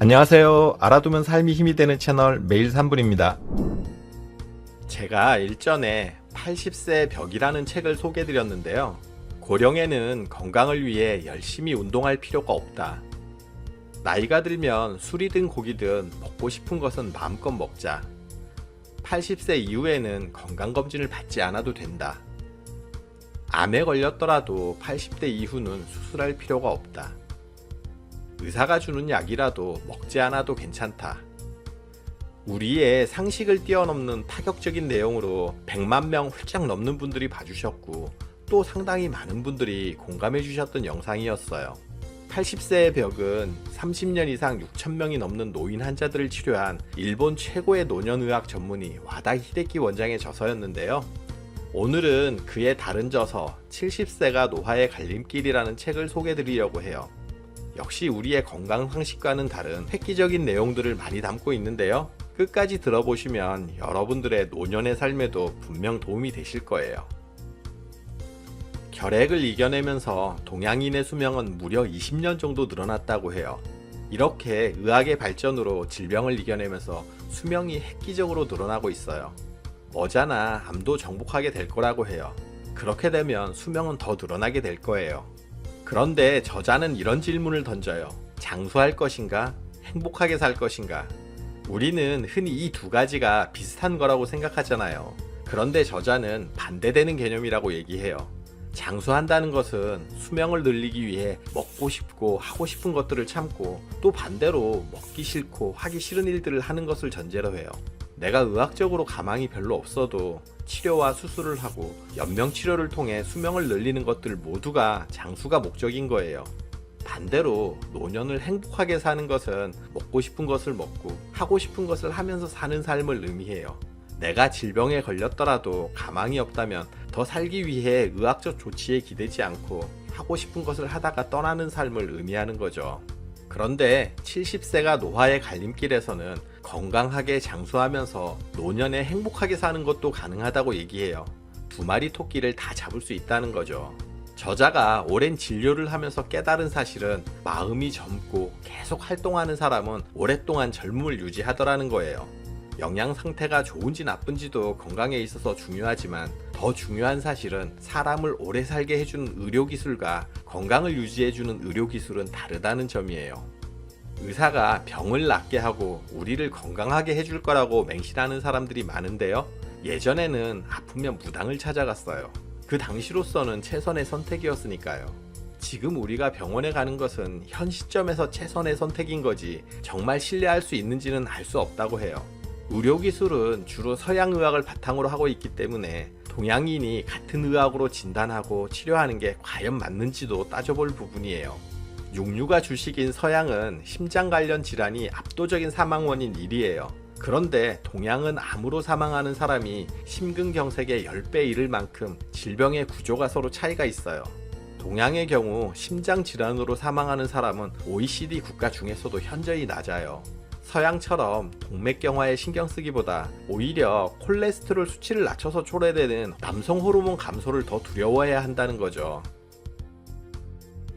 안녕하세요. 알아두면 삶이 힘이 되는 채널 매일 3분입니다. 제가 일전에 80세 벽이라는 책을 소개드렸는데요. 고령에는 건강을 위해 열심히 운동할 필요가 없다. 나이가 들면 술이든 고기든 먹고 싶은 것은 마음껏 먹자. 80세 이후에는 건강검진을 받지 않아도 된다. 암에 걸렸더라도 80대 이후는 수술할 필요가 없다. 의사가 주는 약이라도 먹지 않아도 괜찮다. 우리의 상식을 뛰어넘는 파격적인 내용으로 100만 명 훌쩍 넘는 분들이 봐주셨고 또 상당히 많은 분들이 공감해 주셨던 영상이었어요. 80세의 벽은 30년 이상 6,000명이 넘는 노인 환자들을 치료한 일본 최고의 노년의학 전문의 와다 히데키 원장의 저서였는데요. 오늘은 그의 다른 저서 70세가 노화의 갈림길이라는 책을 소개드리려고 해요. 역시 우리의 건강 상식과는 다른 획기적인 내용들을 많이 담고 있는데요. 끝까지 들어보시면 여러분들의 노년의 삶에도 분명 도움이 되실 거예요. 결핵을 이겨내면서 동양인의 수명은 무려 20년 정도 늘어났다고 해요. 이렇게 의학의 발전으로 질병을 이겨내면서 수명이 획기적으로 늘어나고 있어요. 머지않아 암도 정복하게 될 거라고 해요. 그렇게 되면 수명은 더 늘어나게 될 거예요. 그런데 저자는 이런 질문을 던져요. 장수할 것인가? 행복하게 살 것인가? 우리는 흔히 이 두 가지가 비슷한 거라고 생각하잖아요. 그런데 저자는 반대되는 개념이라고 얘기해요. 장수한다는 것은 수명을 늘리기 위해 먹고 싶고 하고 싶은 것들을 참고 또 반대로 먹기 싫고 하기 싫은 일들을 하는 것을 전제로 해요. 내가 의학적으로 가망이 별로 없어도 치료와 수술을 하고 연명치료를 통해 수명을 늘리는 것들 모두가 장수가 목적인 거예요. 반대로 노년을 행복하게 사는 것은 먹고 싶은 것을 먹고 하고 싶은 것을 하면서 사는 삶을 의미해요. 내가 질병에 걸렸더라도 가망이 없다면 더 살기 위해 의학적 조치에 기대지 않고 하고 싶은 것을 하다가 떠나는 삶을 의미하는 거죠. 그런데 70세가 노화의 갈림길에서는 건강하게 장수하면서 노년에 행복하게 사는 것도 가능하다고 얘기해요. 두 마리 토끼를 다 잡을 수 있다는 거죠. 저자가 오랜 진료를 하면서 깨달은 사실은 마음이 젊고 계속 활동하는 사람은 오랫동안 젊음을 유지하더라는 거예요. 영양 상태가 좋은지 나쁜지도 건강에 있어서 중요하지만 더 중요한 사실은 사람을 오래 살게 해주는 의료기술과 건강을 유지해주는 의료기술은 다르다는 점이에요. 의사가 병을 낫게 하고 우리를 건강하게 해줄 거라고 맹신하는 사람들이 많은데요. 예전에는 아프면 무당을 찾아갔어요. 그 당시로서는 최선의 선택이었으니까요. 지금 우리가 병원에 가는 것은 현 시점에서 최선의 선택인 거지 정말 신뢰할 수 있는지는 알 수 없다고 해요. 의료기술은 주로 서양의학을 바탕으로 하고 있기 때문에 동양인이 같은 의학으로 진단하고 치료하는 게 과연 맞는지도 따져볼 부분이에요. 육류가 주식인 서양은 심장 관련 질환이 압도적인 사망 원인 1위예요. 그런데 동양은 암으로 사망하는 사람이 심근경색의 10배 이를 만큼 질병의 구조가 서로 차이가 있어요. 동양의 경우 심장 질환으로 사망하는 사람은 OECD 국가 중에서도 현저히 낮아요. 서양처럼 동맥경화에 신경 쓰기보다 오히려 콜레스테롤 수치를 낮춰서 초래되는 남성 호르몬 감소를 더 두려워해야 한다는 거죠.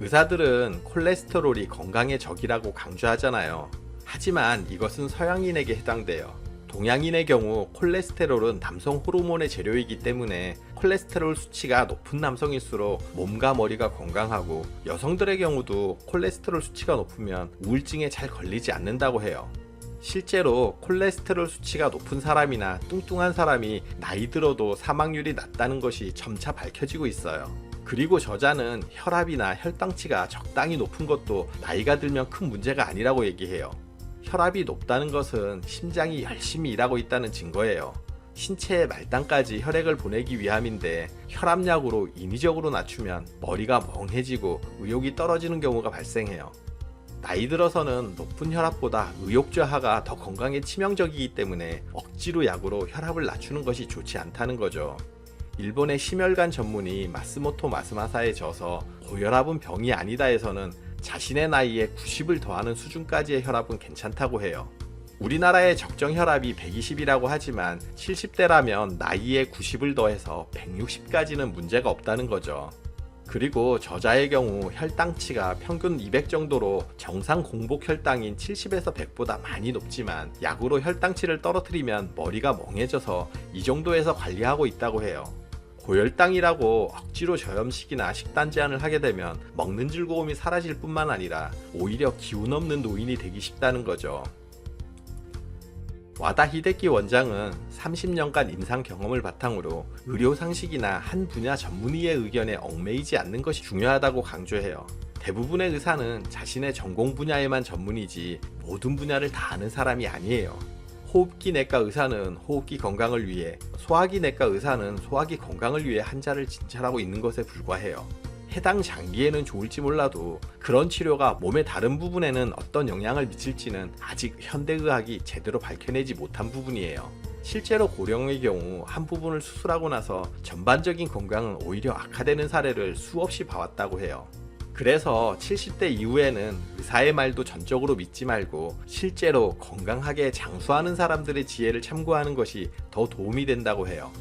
의사들은 콜레스테롤이 건강의 적이라고 강조하잖아요. 하지만 이것은 서양인에게 해당돼요. 동양인의 경우 콜레스테롤은 남성 호르몬의 재료이기 때문에 콜레스테롤 수치가 높은 남성일수록 몸과 머리가 건강하고 여성들의 경우도 콜레스테롤 수치가 높으면 우울증에 잘 걸리지 않는다고 해요. 실제로 콜레스테롤 수치가 높은 사람이나 뚱뚱한 사람이 나이 들어도 사망률이 낮다는 것이 점차 밝혀지고 있어요. 그리고 저자는 혈압이나 혈당치가 적당히 높은 것도 나이가 들면 큰 문제가 아니라고 얘기해요. 혈압이 높다는 것은 심장이 열심히 일하고 있다는 증거예요. 신체의 말단까지 혈액을 보내기 위함인데 혈압약으로 인위적으로 낮추면 머리가 멍해지고 의욕이 떨어지는 경우가 발생해요. 나이 들어서는 높은 혈압보다 의욕 저하가 더 건강에 치명적이기 때문에 억지로 약으로 혈압을 낮추는 것이 좋지 않다는 거죠. 일본의 심혈관 전문의 마스모토 마스마사의 저서 고혈압은 병이 아니다에서는 자신의 나이에 90을 더하는 수준까지의 혈압은 괜찮다고 해요. 우리나라의 적정 혈압이 120이라고 하지만 70대라면 나이에 90을 더해서 160까지는 문제가 없다는 거죠. 그리고 저자의 경우 혈당치가 평균 200 정도로 정상 공복 혈당인 70에서 100보다 많이 높지만 약으로 혈당치를 떨어뜨리면 머리가 멍해져서 이 정도에서 관리하고 있다고 해요. 고혈당이라고 억지로 저염식이나 식단 제한을 하게 되면 먹는 즐거움이 사라질 뿐만 아니라 오히려 기운 없는 노인이 되기 쉽다는 거죠. 와다 히데키 원장은 30년간 임상 경험을 바탕으로 의료 상식이나 한 분야 전문의의 의견에 얽매이지 않는 것이 중요하다고 강조해요. 대부분의 의사는 자신의 전공 분야에만 전문이지 모든 분야를 다 아는 사람이 아니에요. 호흡기 내과 의사는 호흡기 건강을 위해, 소화기 내과 의사는 소화기 건강을 위해 환자를 진찰하고 있는 것에 불과해요. 해당 장기에는 좋을지 몰라도 그런 치료가 몸의 다른 부분에는 어떤 영향을 미칠지는 아직 현대의학이 제대로 밝혀내지 못한 부분이에요. 실제로 고령의 경우 한 부분을 수술하고 나서 전반적인 건강은 오히려 악화되는 사례를 수없이 봐왔다고 해요. 그래서 70대 이후에는 의사의 말도 전적으로 믿지 말고 실제로 건강하게 장수하는 사람들의 지혜를 참고하는 것이 더 도움이 된다고 해요.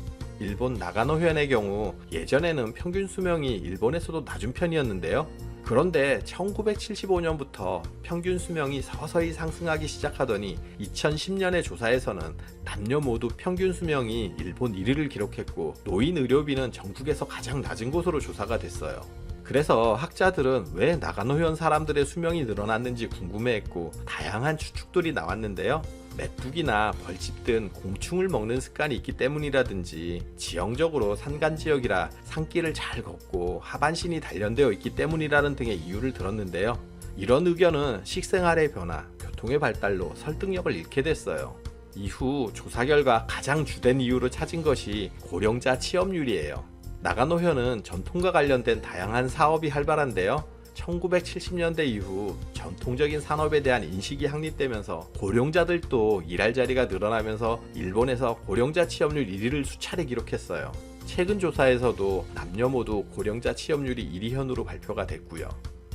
일본 나가노현의 경우 예전에는 평균 수명이 일본에서도 낮은 편이었는데요. 그런데 1975년부터 평균 수명이 서서히 상승하기 시작하더니 2010년의 조사에서는 남녀 모두 평균 수명이 일본 1위를 기록했고 노인 의료비는 전국에서 가장 낮은 곳으로 조사가 됐어요. 그래서 학자들은 왜 나가노현 사람들의 수명이 늘어났는지 궁금해했고 다양한 추측들이 나왔는데요. 메뚜기나 벌집 등 곤충을 먹는 습관이 있기 때문이라든지 지형적으로 산간지역이라 산길을 잘 걷고 하반신이 단련되어 있기 때문이라는 등의 이유를 들었는데요. 이런 의견은 식생활의 변화, 교통의 발달로 설득력을 잃게 됐어요. 이후 조사 결과 가장 주된 이유로 찾은 것이 고령자 취업률이에요. 나가노현은 전통과 관련된 다양한 사업이 활발한데요. 1970년대 이후 전통적인 산업에 대한 인식이 확립되면서 고령자들도 일할 자리가 늘어나면서 일본에서 고령자 취업률 1위를 수차례 기록했어요. 최근 조사에서도 남녀 모두 고령자 취업률이 1위 현으로 발표가 됐고요.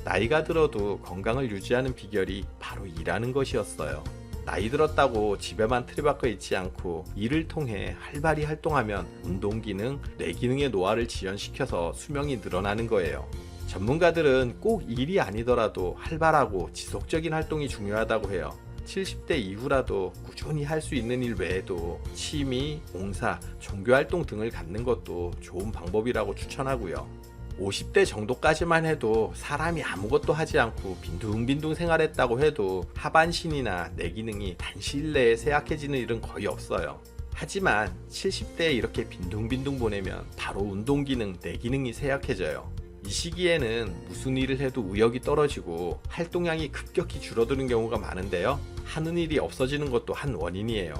나이가 들어도 건강을 유지하는 비결이 바로 일하는 것이었어요. 나이 들었다고 집에만 틀어박혀 있지 않고 일을 통해 활발히 활동하면 운동기능, 뇌기능의 노화를 지연시켜서 수명이 늘어나는 거예요. 전문가들은 꼭 일이 아니더라도 활발하고 지속적인 활동이 중요하다고 해요. 70대 이후라도 꾸준히 할 수 있는 일 외에도 취미, 봉사, 종교활동 등을 갖는 것도 좋은 방법이라고 추천하고요. 50대 정도까지만 해도 사람이 아무것도 하지 않고 빈둥빈둥 생활했다고 해도 하반신이나 뇌기능이 단시일 내에 쇠약해지는 일은 거의 없어요. 하지만 70대에 이렇게 빈둥빈둥 보내면 바로 운동기능, 뇌기능이 쇠약해져요. 이 시기에는 무슨 일을 해도 의욕이 떨어지고 활동량이 급격히 줄어드는 경우가 많은데요. 하는 일이 없어지는 것도 한 원인이에요.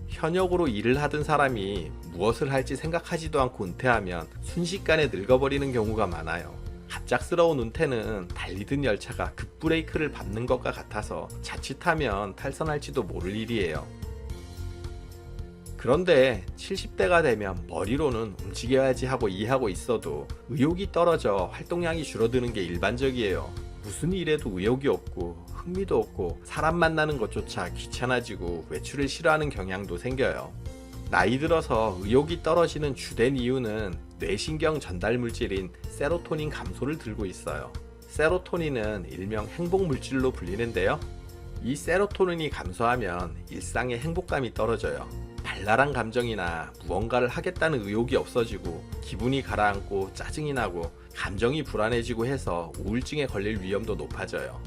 현역으로 일을 하던 사람이 무엇을 할지 생각하지도 않고 은퇴하면 순식간에 늙어버리는 경우가 많아요. 갑작스러운 은퇴는 달리던 열차가 급브레이크를 밟는 것과 같아서 자칫하면 탈선할지도 모를 일이에요. 그런데 70대가 되면 머리로는 움직여야지 하고 이해하고 있어도 의욕이 떨어져 활동량이 줄어드는 게 일반적이에요. 무슨 일에도 의욕이 없고 흥미도 없고 사람 만나는 것조차 귀찮아지고 외출을 싫어하는 경향도 생겨요. 나이 들어서 의욕이 떨어지는 주된 이유는 뇌신경 전달 물질인 세로토닌 감소를 들고 있어요. 세로토닌은 일명 행복물질로 불리는데요. 이 세로토닌이 감소하면 일상의 행복감이 떨어져요. 발랄한 감정이나 무언가를 하겠다는 의욕이 없어지고 기분이 가라앉고 짜증이 나고 감정이 불안해지고 해서 우울증에 걸릴 위험도 높아져요.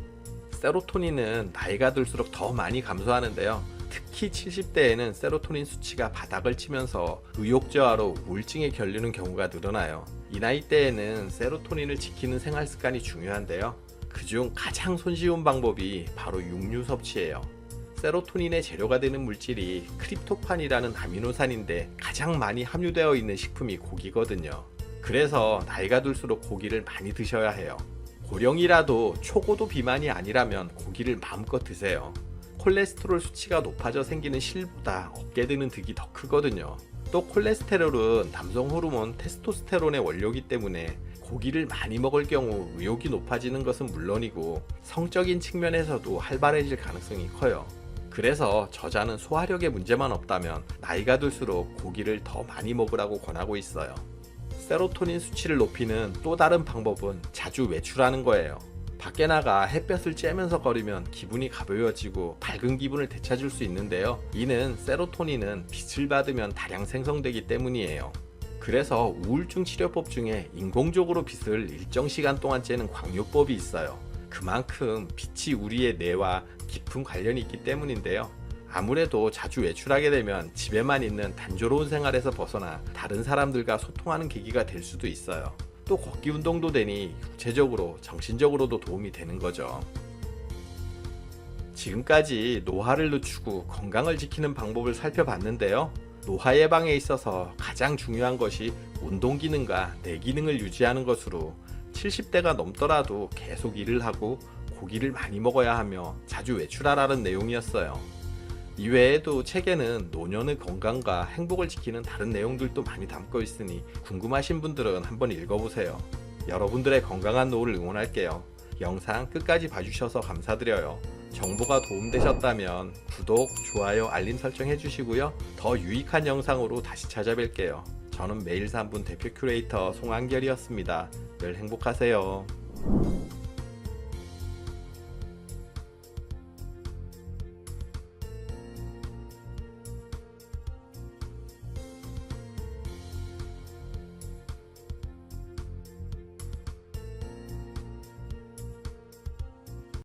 세로토닌은 나이가 들수록 더 많이 감소하는데요. 특히 70대에는 세로토닌 수치가 바닥을 치면서 의욕 저하로 우울증에 걸리는 경우가 늘어나요. 이 나이대에는 세로토닌을 지키는 생활 습관이 중요한데요. 그중 가장 손쉬운 방법이 바로 육류 섭취예요. 세로토닌의 재료가 되는 물질이 크립토판이라는 아미노산인데 가장 많이 함유되어 있는 식품이 고기거든요. 그래서 나이가 들수록 고기를 많이 드셔야 해요. 고령이라도 초고도 비만이 아니라면 고기를 마음껏 드세요. 콜레스테롤 수치가 높아져 생기는 실보다 어깨 드는 득이 더 크거든요. 또 콜레스테롤은 남성 호르몬 테스토스테론의 원료이기 때문에 고기를 많이 먹을 경우 의욕이 높아지는 것은 물론이고 성적인 측면에서도 활발해질 가능성이 커요. 그래서 저자는 소화력의 문제만 없다면 나이가 들수록 고기를 더 많이 먹으라고 권하고 있어요. 세로토닌 수치를 높이는 또 다른 방법은 자주 외출하는 거예요. 밖에 나가 햇볕을 쬐면서 걸으면 기분이 가벼워지고 밝은 기분을 되찾을 수 있는데요. 이는 세로토닌은 빛을 받으면 다량 생성되기 때문이에요. 그래서 우울증 치료법 중에 인공적으로 빛을 일정 시간 동안 쬐는 광요법이 있어요. 그만큼 빛이 우리의 뇌와 깊은 관련이 있기 때문인데요. 아무래도 자주 외출하게 되면 집에만 있는 단조로운 생활에서 벗어나 다른 사람들과 소통하는 계기가 될 수도 있어요. 또 걷기 운동도 되니 육체적으로 정신적으로도 도움이 되는 거죠. 지금까지 노화를 늦추고 건강을 지키는 방법을 살펴봤는데요. 노화 예방에 있어서 가장 중요한 것이 운동 기능과 뇌 기능을 유지하는 것으로 70대가 넘더라도 계속 일을 하고 고기를 많이 먹어야 하며 자주 외출하라는 내용이었어요. 이외에도 책에는 노년의 건강과 행복을 지키는 다른 내용들도 많이 담고 있으니 궁금하신 분들은 한번 읽어보세요. 여러분들의 건강한 노후를 응원할게요. 영상 끝까지 봐주셔서 감사드려요. 정보가 도움되셨다면 구독, 좋아요, 알림 설정 해주시고요. 더 유익한 영상으로 다시 찾아뵐게요. 저는 매일 3분 대표 큐레이터 송한결이었습니다. 늘 행복하세요.